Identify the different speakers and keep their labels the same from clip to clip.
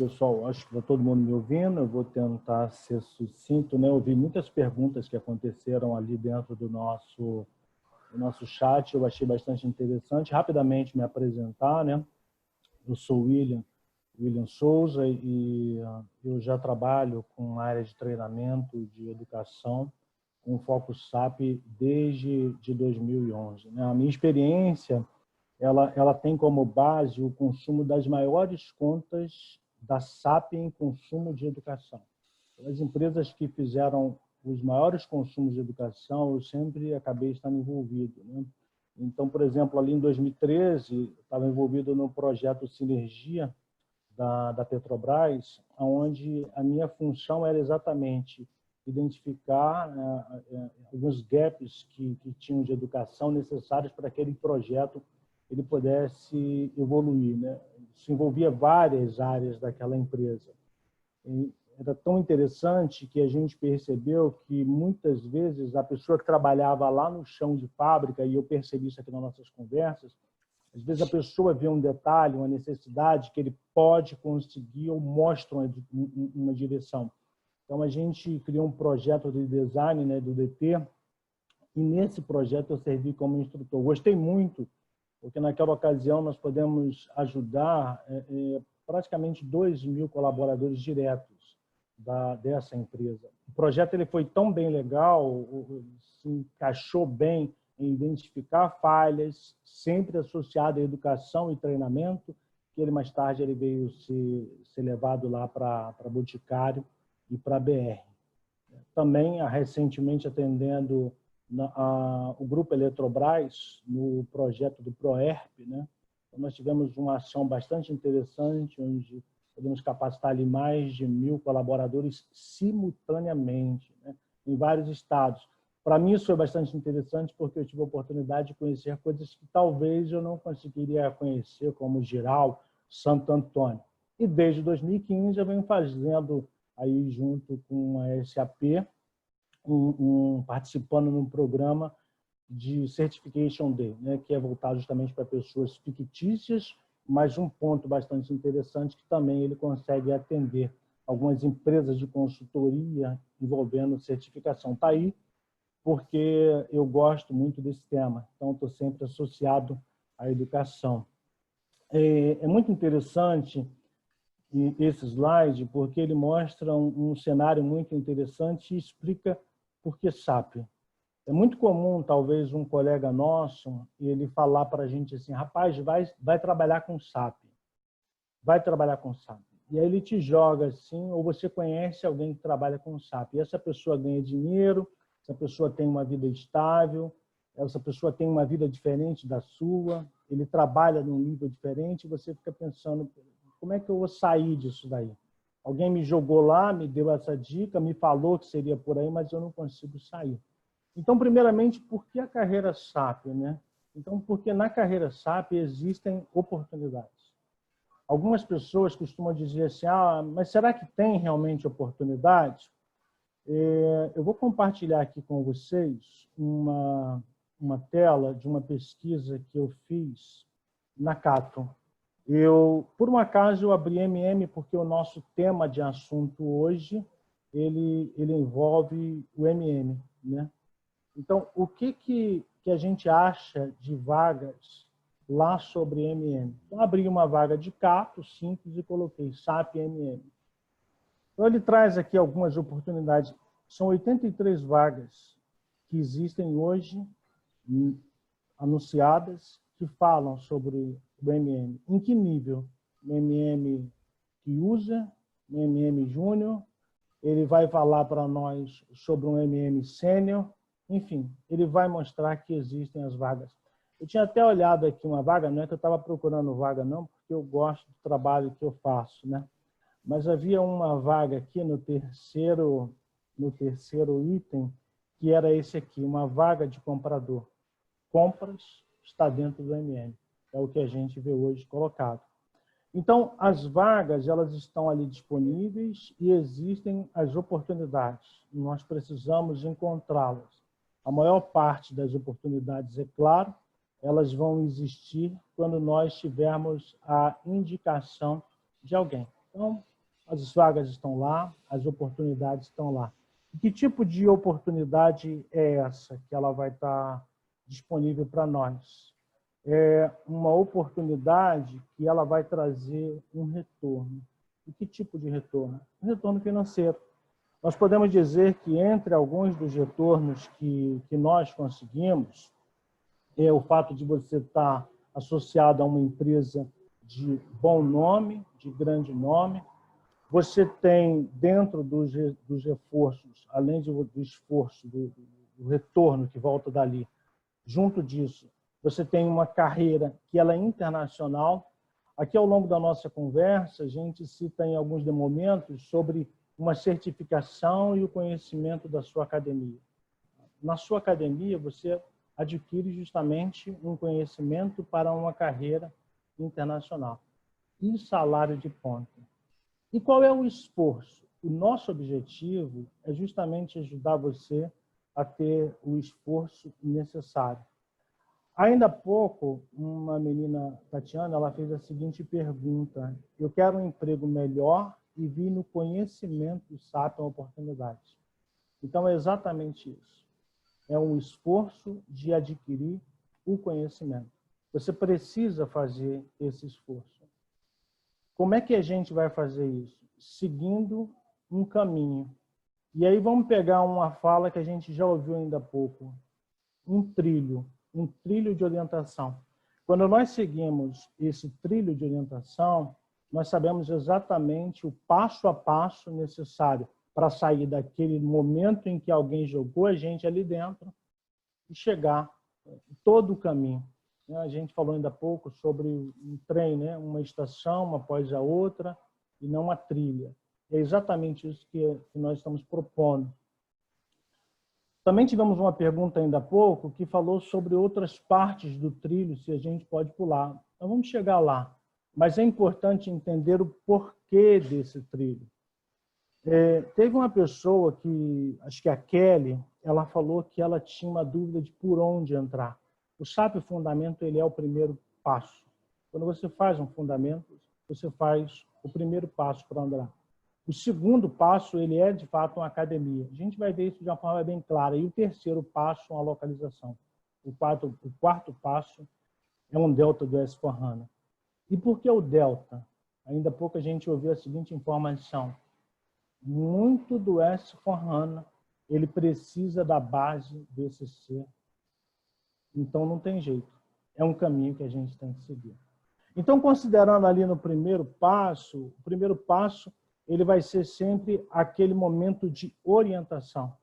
Speaker 1: pessoal, acho que está todo mundo me ouvindo. Eu vou tentar ser sucinto, né? Eu vi muitas perguntas que aconteceram ali dentro do nosso chat, eu achei bastante interessante. Rapidamente me apresentar, né? Eu sou William Souza e eu já trabalho com a área de treinamento, de educação, com foco SAP desde 2011. Né? A minha experiência, ela tem como base o consumo das maiores contas da SAP em consumo de educação. As empresas que fizeram os maiores consumos de educação, eu sempre acabei estando envolvido. Né? Então, por exemplo, ali em 2013, estava envolvido no projeto Sinergia da Petrobras, onde a minha função era exatamente identificar alguns gaps que tinham de educação necessários para que aquele projeto ele pudesse evoluir. Né? Isso envolvia várias áreas daquela empresa. E era tão interessante que a gente percebeu que, muitas vezes, a pessoa que trabalhava lá no chão de fábrica, e eu percebi isso aqui nas nossas conversas, às vezes a pessoa vê um detalhe, uma necessidade que ele pode conseguir ou mostra uma direção. Então, a gente criou um projeto de design, né, do DT, e nesse projeto eu servi como instrutor. Gostei muito, porque naquela ocasião nós podemos ajudar praticamente 2.000 colaboradores diretos dessa empresa. O projeto ele foi tão bem legal, se encaixou bem em identificar falhas, sempre associado à educação e treinamento, que ele mais tarde ele veio ser levado lá para Boticário e para a BR. Também, recentemente, atendendo o Grupo Eletrobras no projeto do PROERP, né? Então, nós tivemos uma ação bastante interessante, onde podemos capacitar ali mais de 1.000 colaboradores simultaneamente, né? Em vários estados. Para mim, isso foi bastante interessante, porque eu tive a oportunidade de conhecer coisas que talvez eu não conseguiria conhecer, como Giral, Santo Antônio. E desde 2015 eu venho fazendo, aí junto com a SAP, participando num programa de Certification Day, né, que é voltado justamente para pessoas fictícias, mas um ponto bastante interessante que também ele consegue atender algumas empresas de consultoria envolvendo certificação. Está aí, porque eu gosto muito desse tema, então estou sempre associado à educação. É muito interessante esse slide, porque ele mostra um cenário muito interessante e explica por que SAP. É muito comum, talvez, um colega nosso, ele falar para a gente assim, rapaz, vai trabalhar com SAP, vai trabalhar com SAP. E aí ele te joga assim, ou você conhece alguém que trabalha com SAP, e essa pessoa ganha dinheiro, essa pessoa tem uma vida estável, essa pessoa tem uma vida diferente da sua, ele trabalha num nível diferente, e você fica pensando, como é que eu vou sair disso daí? Alguém me jogou lá, me deu essa dica, me falou que seria por aí, mas eu não consigo sair. Então, primeiramente, por que a carreira SAP, né? Então, porque na carreira SAP existem oportunidades. Algumas pessoas costumam dizer assim, mas será que tem realmente oportunidade? Eu vou compartilhar aqui com vocês uma tela de uma pesquisa que eu fiz na Cato. Por um acaso, eu abri MM porque o nosso tema de assunto hoje, ele envolve o MM, né? Então, o que a gente acha de vagas lá sobre MM? Então, abri uma vaga de Cato, simples, e coloquei SAP MM. Então, ele traz aqui algumas oportunidades. São 83 vagas que existem hoje, anunciadas, que falam sobre o MM. Em que nível? O MM que usa, o MM Júnior, ele vai falar para nós sobre um MM Sênior, enfim, ele vai mostrar que existem as vagas. Eu tinha até olhado aqui uma vaga, não é que eu estava procurando vaga não, porque eu gosto do trabalho que eu faço, né? Mas havia uma vaga aqui no terceiro item, que era esse aqui, uma vaga de comprador. Compras está dentro do MM, é o que a gente vê hoje colocado. Então, as vagas, elas estão ali disponíveis e existem as oportunidades. Nós precisamos encontrá-las. A maior parte das oportunidades, é claro, elas vão existir quando nós tivermos a indicação de alguém. Então, as vagas estão lá, as oportunidades estão lá. E que tipo de oportunidade é essa que ela vai estar disponível para nós? É uma oportunidade que ela vai trazer um retorno. E que tipo de retorno? Um retorno financeiro. Nós podemos dizer que entre alguns dos retornos que nós conseguimos, é o fato de você estar associado a uma empresa de bom nome, de grande nome. Você tem, dentro dos reforços, além do esforço, do retorno que volta dali, junto disso, você tem uma carreira que ela é internacional. Aqui, ao longo da nossa conversa, a gente cita em alguns momentos sobre uma certificação e o conhecimento da sua academia. Na sua academia, você adquire justamente um conhecimento para uma carreira internacional e salário de ponta. E qual é o esforço? O nosso objetivo é justamente ajudar você a ter o esforço necessário. Ainda há pouco, uma menina, Tatiana, ela fez a seguinte pergunta: eu quero um emprego melhor e vi no conhecimento SAP uma oportunidade. Então, é exatamente isso. É um esforço de adquirir o conhecimento. Você precisa fazer esse esforço. Como é que a gente vai fazer isso? Seguindo um caminho. E aí vamos pegar uma fala que a gente já ouviu ainda há pouco. Um trilho de orientação. Quando nós seguimos esse trilho de orientação, nós sabemos exatamente o passo a passo necessário para sair daquele momento em que alguém jogou a gente ali dentro e chegar todo o caminho. A gente falou ainda há pouco sobre um trem, né? Uma estação, uma após a outra, e não uma trilha. É exatamente isso que nós estamos propondo. Também tivemos uma pergunta ainda há pouco que falou sobre outras partes do trilho, se a gente pode pular. Então vamos chegar lá. Mas é importante entender o porquê desse trilho. Teve uma pessoa que, acho que a Kelly, ela falou que ela tinha uma dúvida de por onde entrar. O SAP Fundamento, ele é o primeiro passo. Quando você faz um fundamento, você faz o primeiro passo para andar. O segundo passo, ele é, de fato, uma academia. A gente vai ver isso de uma forma bem clara. E o terceiro passo, uma localização. O quarto passo é um delta do S/4HANA. E por que o delta? Ainda há pouco a gente ouviu a seguinte informação. Muito do S/4HANA, ele precisa da base do ECC. Então, não tem jeito. É um caminho que a gente tem que seguir. Então, considerando ali no primeiro passo, o primeiro passo ele vai ser sempre aquele momento de orientação.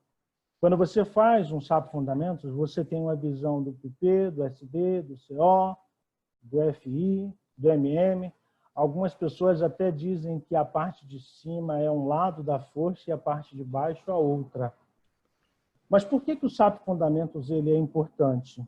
Speaker 1: Quando você faz um SAP Fundamentos, você tem uma visão do PP, do SD, do CO, do FI, do MM. Algumas pessoas até dizem que a parte de cima é um lado da força e a parte de baixo a outra. Mas por que o SAP Fundamentos ele é importante?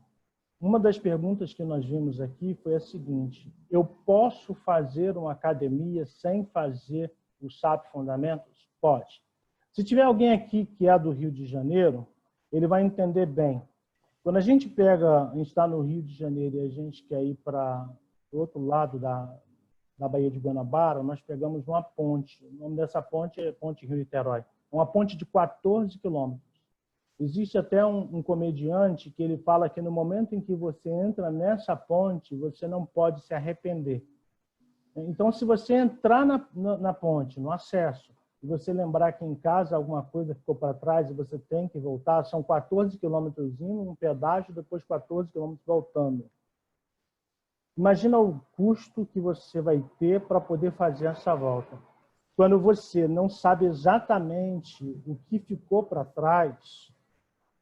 Speaker 1: Uma das perguntas que nós vimos aqui foi a seguinte: eu posso fazer uma academia sem fazer o SAP Fundamentos? Pode. Se tiver alguém aqui que é do Rio de Janeiro, ele vai entender bem. Quando a gente está no Rio de Janeiro e a gente quer ir para o outro lado da Baía de Guanabara, nós pegamos uma ponte. O nome dessa ponte é Ponte Rio-Niterói. Uma ponte de 14 quilômetros. Existe até um comediante que ele fala que no momento em que você entra nessa ponte, você não pode se arrepender. Então, se você entrar na ponte, no acesso, e você lembrar que em casa alguma coisa ficou para trás e você tem que voltar, são 14 quilômetros indo, um pedágio, depois 14 quilômetros voltando. Imagina o custo que você vai ter para poder fazer essa volta. Quando você não sabe exatamente o que ficou para trás,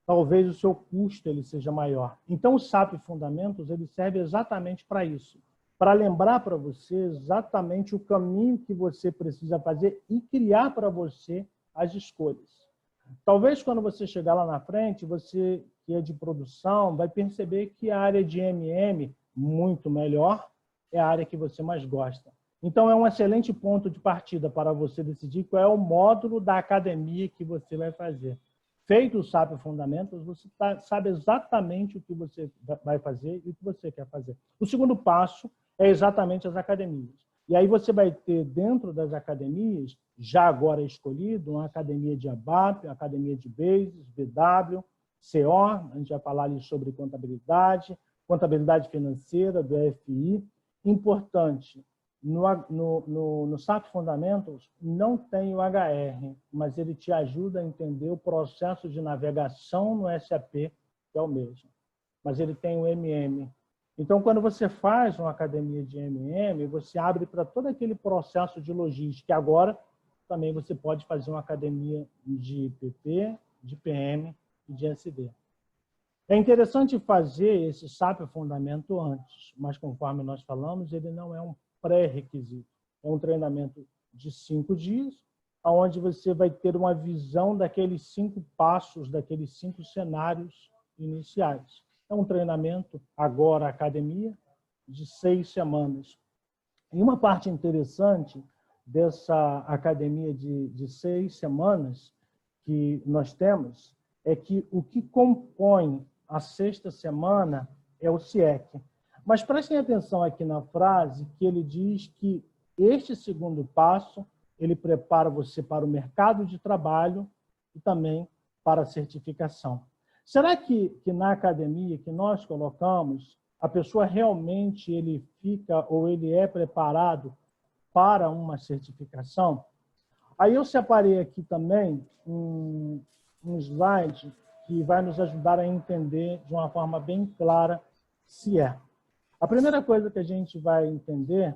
Speaker 1: talvez o seu custo ele seja maior. Então, o SAP Fundamentos ele serve exatamente para isso, para lembrar para você exatamente o caminho que você precisa fazer e criar para você as escolhas. Talvez quando você chegar lá na frente, você que é de produção vai perceber que a área de MM, muito melhor, é a área que você mais gosta. Então, é um excelente ponto de partida para você decidir qual é o módulo da academia que você vai fazer. Feito o SAP Fundamentos, você sabe exatamente o que você vai fazer e o que você quer fazer. O segundo passo é exatamente as academias. E aí você vai ter dentro das academias, já agora escolhido, uma academia de ABAP, academia de Basis, BW, CO, a gente vai falar ali sobre contabilidade, contabilidade financeira, do FI. Importante, no SAP Fundamentals não tem o HR, mas ele te ajuda a entender o processo de navegação no SAP, que é o mesmo. Mas ele tem o MM. Então, quando você faz uma academia de MM, você abre para todo aquele processo de logística. Agora, também você pode fazer uma academia de PP, de PM e de SD. É interessante fazer esse SAP Fundamento antes, mas conforme nós falamos, ele não é um pré-requisito. É um treinamento de 5 dias, onde você vai ter uma visão daqueles 5 passos, daqueles 5 cenários iniciais. É um treinamento, agora academia, de 6 semanas. E uma parte interessante dessa academia de 6 semanas que nós temos é que o que compõe a 6ª semana é o CIEC. Mas prestem atenção aqui na frase que ele diz que este segundo passo, ele prepara você para o mercado de trabalho e também para a certificação. Será que na academia que nós colocamos, a pessoa realmente ele fica ou ele é preparado para uma certificação? Aí eu separei aqui também um slide que vai nos ajudar a entender de uma forma bem clara se é. A primeira coisa que a gente vai entender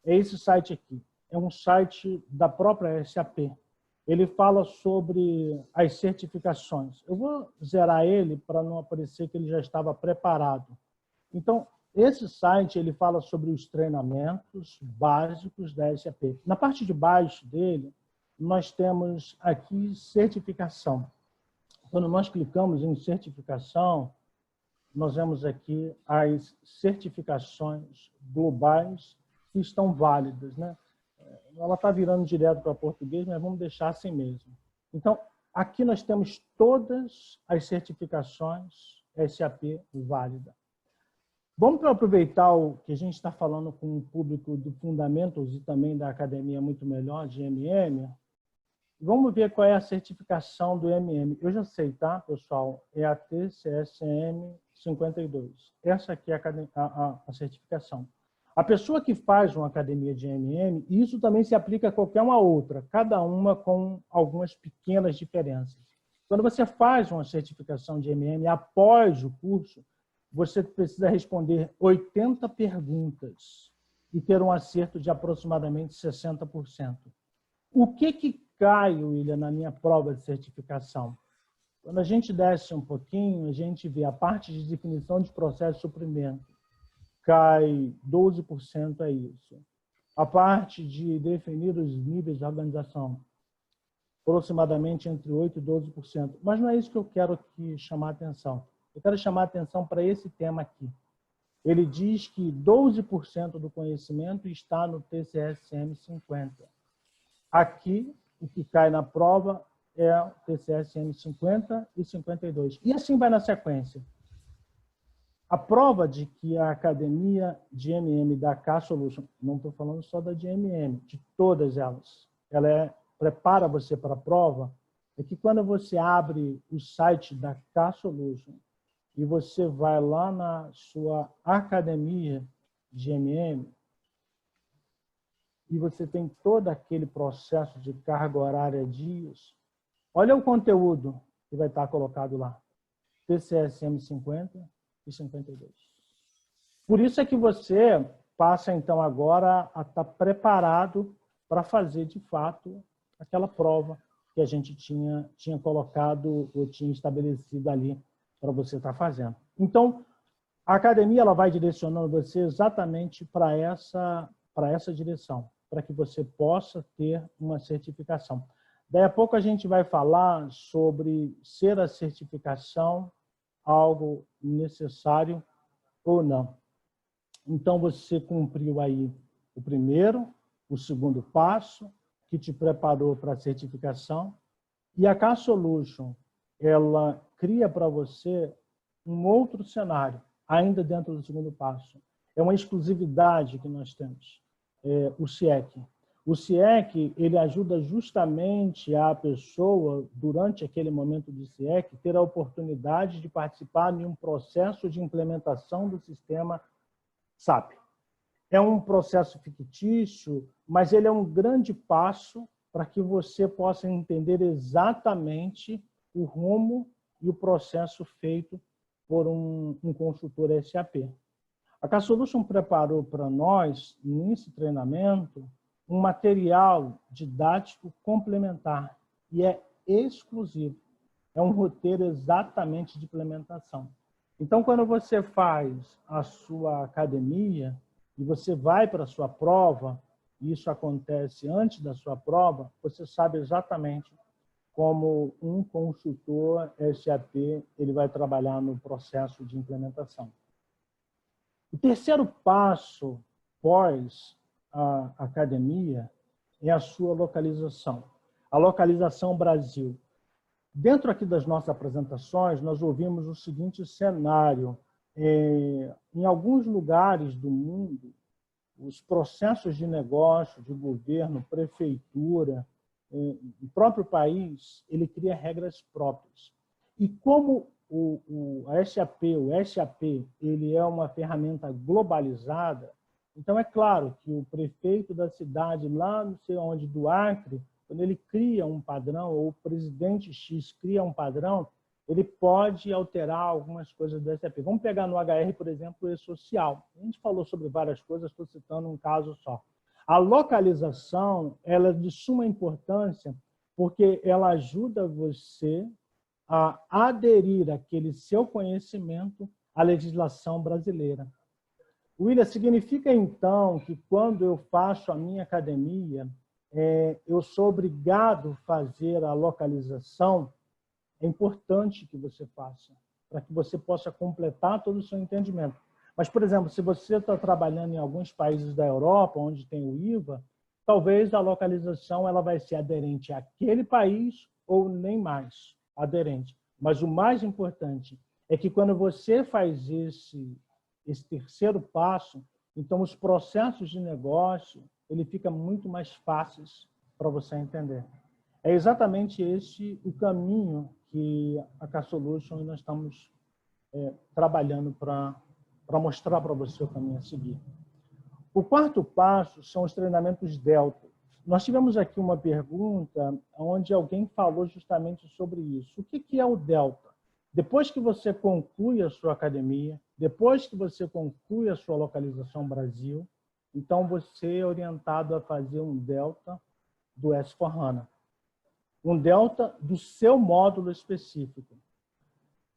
Speaker 1: é esse site aqui. É um site da própria SAP. Ele fala sobre as certificações. Eu vou zerar ele para não aparecer que ele já estava preparado. Então, esse site ele fala sobre os treinamentos básicos da SAP. Na parte de baixo dele, nós temos aqui certificação. Quando nós clicamos em certificação, nós vemos aqui as certificações globais que estão válidas, né? Ela está virando direto para português, mas vamos deixar assim mesmo. Então, aqui nós temos todas as certificações SAP válida. Vamos aproveitar o que a gente está falando com o público do Fundamentals e também da Academia Muito Melhor, de MM. Vamos ver qual é a certificação do MM. Eu já sei, tá, pessoal? É a TCSM 52. Essa aqui é a certificação. A pessoa que faz uma academia de MM, isso também se aplica a qualquer uma outra, cada uma com algumas pequenas diferenças. Quando você faz uma certificação de MM, após o curso, você precisa responder 80 perguntas e ter um acerto de aproximadamente 60%. O que cai, William, na minha prova de certificação? Quando a gente desce um pouquinho, a gente vê a parte de definição de processo de suprimento. Cai 12% é isso. A parte de definir os níveis de organização, aproximadamente entre 8% e 12%. Mas não é isso que eu quero aqui chamar a atenção. Eu quero chamar a atenção para esse tema aqui. Ele diz que 12% do conhecimento está no TCSM 50. Aqui, o que cai na prova é o TCSM 50 e 52. E assim vai na sequência. A prova de que a academia de MM da K-Solution, não estou falando só da de MM, de todas elas, ela prepara você para a prova, é que quando você abre o site da K-Solution e você vai lá na sua academia de MM, e você tem todo aquele processo de carga horária dias, olha o conteúdo que vai estar colocado lá. TCSM 50 e 52. Por isso é que você passa, então, agora a estar preparado para fazer, de fato, aquela prova que a gente tinha colocado ou tinha estabelecido ali para você estar fazendo. Então, a academia ela vai direcionando você exatamente para essa direção, para que você possa ter uma certificação. Daí a pouco a gente vai falar sobre ser a certificação algo necessário ou não. Então, você cumpriu aí o primeiro, o segundo passo, que te preparou para a certificação, e a K-Solution, ela cria para você um outro cenário, ainda dentro do segundo passo. É uma exclusividade que nós temos. o CIEC. O CIEC, ele ajuda justamente a pessoa, durante aquele momento de CIEC, ter a oportunidade de participar de um processo de implementação do sistema SAP. É um processo fictício, mas ele é um grande passo para que você possa entender exatamente o rumo e o processo feito por um consultor SAP. A K-Solution preparou para nós, nesse treinamento, um material didático complementar e é exclusivo. É um roteiro exatamente de implementação. Então, quando você faz a sua academia e você vai para a sua prova, e isso acontece antes da sua prova, você sabe exatamente como um consultor SAP ele vai trabalhar no processo de implementação. O terceiro passo pós a academia é a sua localização. A localização Brasil. Dentro aqui das nossas apresentações, nós ouvimos o seguinte cenário. Em alguns lugares do mundo, os processos de negócio, de governo, prefeitura, o próprio país, ele cria regras próprias. E como a SAP, o SAP, ele é uma ferramenta globalizada, então é claro que o prefeito da cidade, lá não sei onde, do Acre, quando ele cria um padrão, ou o presidente X cria um padrão, ele pode alterar algumas coisas do SAP. Vamos pegar no HR, por exemplo, o e-social. A gente falou sobre várias coisas, estou citando um caso só. A localização ela é de suma importância porque ela ajuda você a aderir aquele seu conhecimento à legislação brasileira. William, significa então que quando eu faço a minha academia, eu sou obrigado a fazer a localização? É importante que você faça, para que você possa completar todo o seu entendimento. Mas, por exemplo, se você está trabalhando em alguns países da Europa, onde tem o IVA, talvez a localização ela vai ser aderente àquele país ou nem mais aderente. Mas o mais importante é que quando você faz esse terceiro passo, então os processos de negócio ele fica muito mais fáceis para você entender. É exatamente esse o caminho que a K-Solution nós estamos trabalhando para mostrar para você o caminho a seguir. O quarto passo são os treinamentos Delta. Nós tivemos aqui uma pergunta onde alguém falou justamente sobre isso. O que é o Delta? Depois que você conclui a sua academia, depois que você conclui a sua localização Brasil, então você é orientado a fazer um Delta do S/4HANA. Um Delta do seu módulo específico.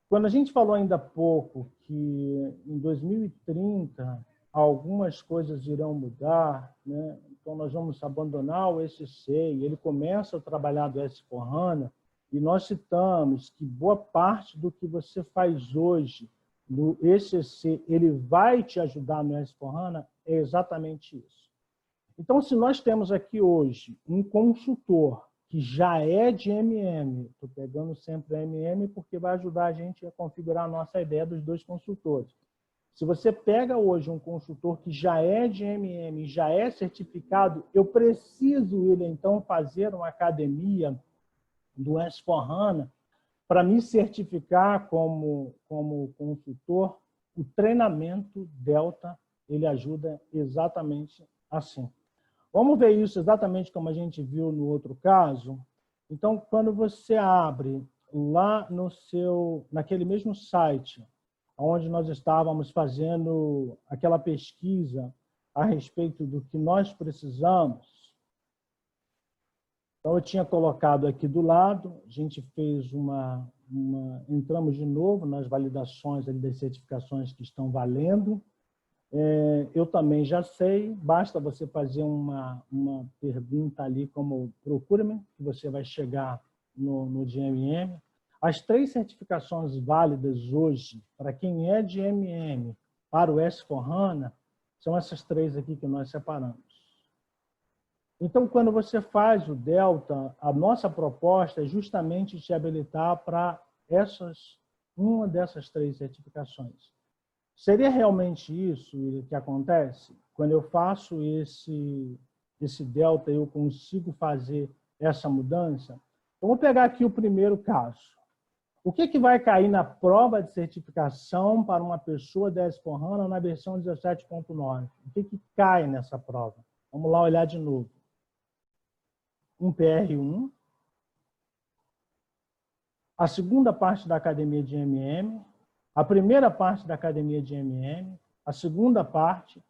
Speaker 1: Quando a gente falou ainda há pouco que em 2030 algumas coisas irão mudar, né? Então nós vamos abandonar o ECC e ele começa a trabalhar do S/4HANA, e nós citamos que boa parte do que você faz hoje no ECC, ele vai te ajudar no S/4HANA, é exatamente isso. Então, se nós temos aqui hoje um consultor que já é de MM, estou pegando sempre a MM porque vai ajudar a gente a configurar a nossa ideia dos dois consultores. Se você pega hoje um consultor que já é de MM, já é certificado, eu preciso ele então fazer uma academia do S/4HANA para me certificar como consultor. O treinamento Delta ele ajuda exatamente assim. Vamos ver isso exatamente como a gente viu no outro caso. Então, quando você abre lá naquele mesmo site, onde nós estávamos fazendo aquela pesquisa a respeito do que nós precisamos, então eu tinha colocado aqui do lado, a gente fez entramos de novo nas validações das certificações que estão valendo. Eu também já sei, basta você fazer uma pergunta ali como procurement, que você vai chegar no de MM. As 3 certificações válidas hoje, para quem é de MM para o S/4HANA, são essas 3 aqui que nós separamos. Então, quando você faz o Delta, a nossa proposta é justamente te habilitar para uma dessas 3 certificações. Seria realmente isso que acontece? Quando eu faço esse delta, eu consigo fazer essa mudança? Vamos pegar aqui o primeiro caso. O que vai cair na prova de certificação para uma pessoa da S/4HANA na versão 17.9? O que cai nessa prova? Vamos lá olhar de novo. Um PR1, a segunda parte da academia de MM, a primeira parte da academia de MM, a segunda parte,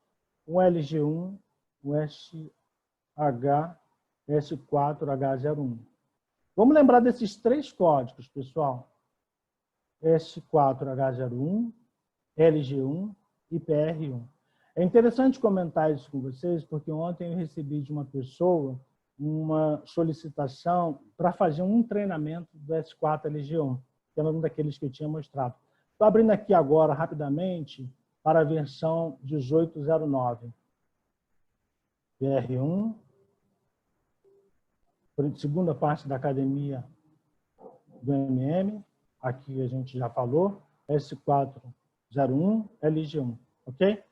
Speaker 1: o LG1, o S4H01. Vamos lembrar desses três códigos, pessoal. S4H01, LG1 e PR1. É interessante comentar isso com vocês, porque ontem eu recebi de uma pessoa uma solicitação para fazer um treinamento do S4 LG1, que era um daqueles que eu tinha mostrado. Estou abrindo aqui agora, rapidamente, para a versão 1809. PR1, segunda parte da academia do MM, aqui a gente já falou, S401, LG1, ok?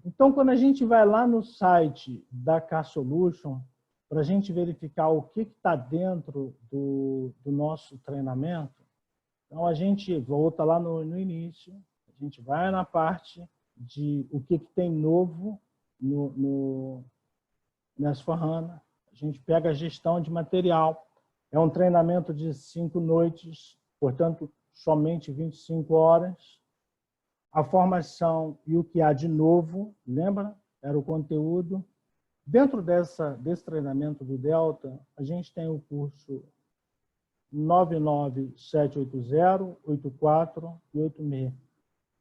Speaker 1: Então, quando a gente vai lá no site da K-Solution, para a gente verificar o que está dentro do nosso treinamento, então a gente volta lá no início, a gente vai na parte de o que tem novo no S/4HANA, a gente pega a gestão de material, é um treinamento de 5 noites, portanto, somente 25 horas. A formação e o que há de novo, lembra? Era o conteúdo. Dentro desse treinamento do Delta, a gente tem o curso 99780, 84 e 86.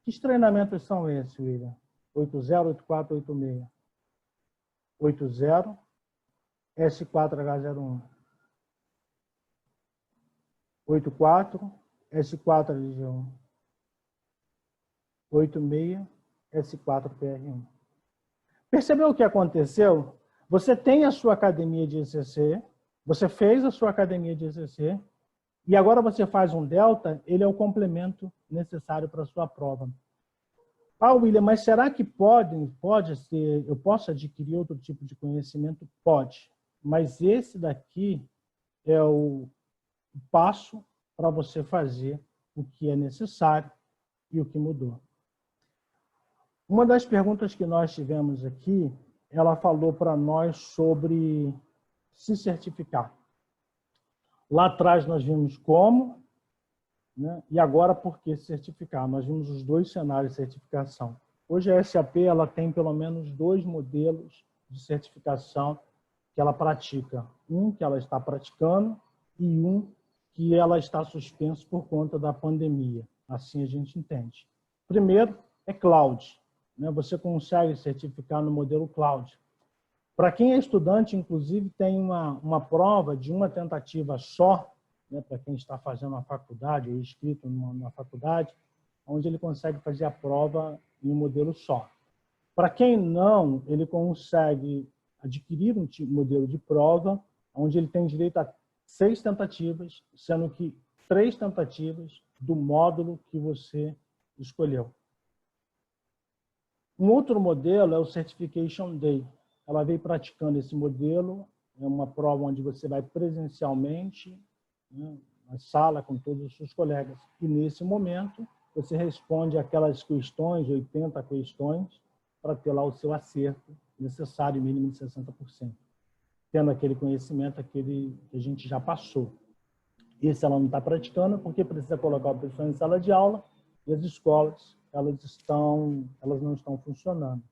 Speaker 1: Que treinamentos são esses, William? 80, 84, 86. 80, S4H01. 84, S4LG1. 86, S4PR1. Percebeu o que aconteceu? Você tem a sua academia de ECC, você fez a sua academia de ECC, e agora você faz um delta, ele é o complemento necessário para a sua prova. Ah, William, mas será que pode ser, eu posso adquirir outro tipo de conhecimento? Pode, mas esse daqui é o passo para você fazer o que é necessário e o que mudou. Uma das perguntas que nós tivemos aqui, ela falou para nós sobre se certificar. Lá atrás nós vimos como, né? E agora por que certificar. Nós vimos os dois cenários de certificação. Hoje a SAP ela tem pelo menos 2 modelos de certificação que ela pratica. Um que ela está praticando e um que ela está suspenso por conta da pandemia. Assim a gente entende. Primeiro é cloud. Você consegue certificar no modelo cloud. Para quem é estudante, inclusive, tem uma prova de uma tentativa só, para quem está fazendo a faculdade ou inscrito na faculdade, onde ele consegue fazer a prova em um modelo só. Para quem não, ele consegue adquirir um modelo de prova, onde ele tem direito a 6 tentativas, sendo que 3 tentativas do módulo que você escolheu. Um outro modelo é o Certification Day. Ela veio praticando esse modelo, é uma prova onde você vai presencialmente, na sala com todos os seus colegas. E nesse momento, você responde aquelas questões, 80 questões, para ter lá o seu acerto necessário, mínimo de 60%. Tendo aquele conhecimento, aquele que a gente já passou. Esse ela não está praticando, porque precisa colocar a pessoa em sala de aula, e as escolas elas não estão funcionando.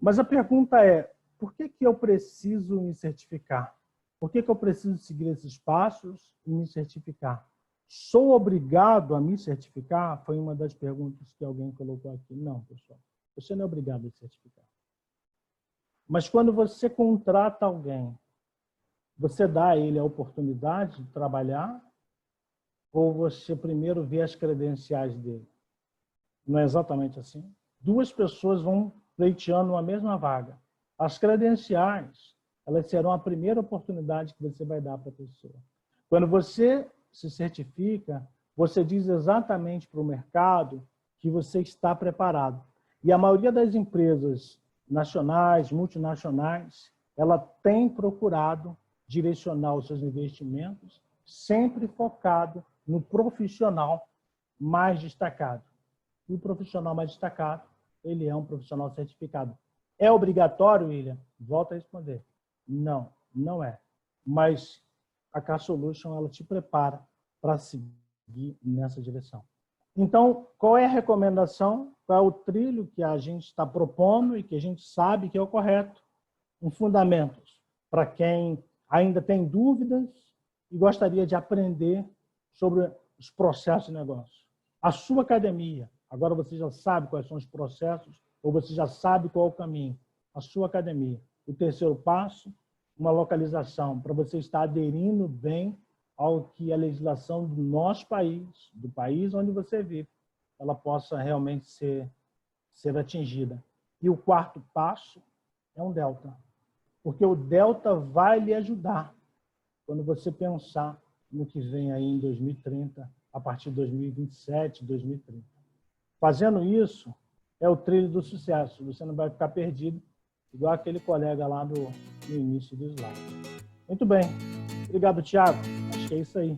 Speaker 1: Mas a pergunta é, por que eu preciso me certificar? Por que eu preciso seguir esses passos e me certificar? Sou obrigado a me certificar? Foi uma das perguntas que alguém colocou aqui. Não, pessoal, você não é obrigado a se certificar. Mas quando você contrata alguém, você dá a ele a oportunidade de trabalhar ou você primeiro vê as credenciais dele? Não é exatamente assim? 2 pessoas vão pleiteando a mesma vaga. As credenciais, elas serão a primeira oportunidade que você vai dar para a pessoa. Quando você se certifica, você diz exatamente para o mercado que você está preparado. E a maioria das empresas nacionais, multinacionais, ela tem procurado direcionar os seus investimentos sempre focado no profissional mais destacado. E o profissional mais destacado, ele é um profissional certificado. É obrigatório, William? Volto a responder. Não, não é. Mas a K-Solution, ela te prepara para seguir nessa direção. Então, qual é a recomendação? Qual é o trilho que a gente está propondo e que a gente sabe que é o correto? Um fundamentos para quem ainda tem dúvidas e gostaria de aprender sobre os processos de negócio. A sua academia, agora você já sabe quais são os processos ou você já sabe qual é o caminho. A sua academia. O terceiro passo, uma localização para você estar aderindo bem ao que a legislação do nosso país, do país onde você vive, ela possa realmente ser atingida. E o quarto passo é um delta, porque o delta vai lhe ajudar quando você pensar no que vem aí em 2030, a partir de 2027, 2030. Fazendo isso, é o trilho do sucesso. Você não vai ficar perdido, igual aquele colega lá no início do slide. Muito bem. Obrigado, Thiago. Acho que é isso aí.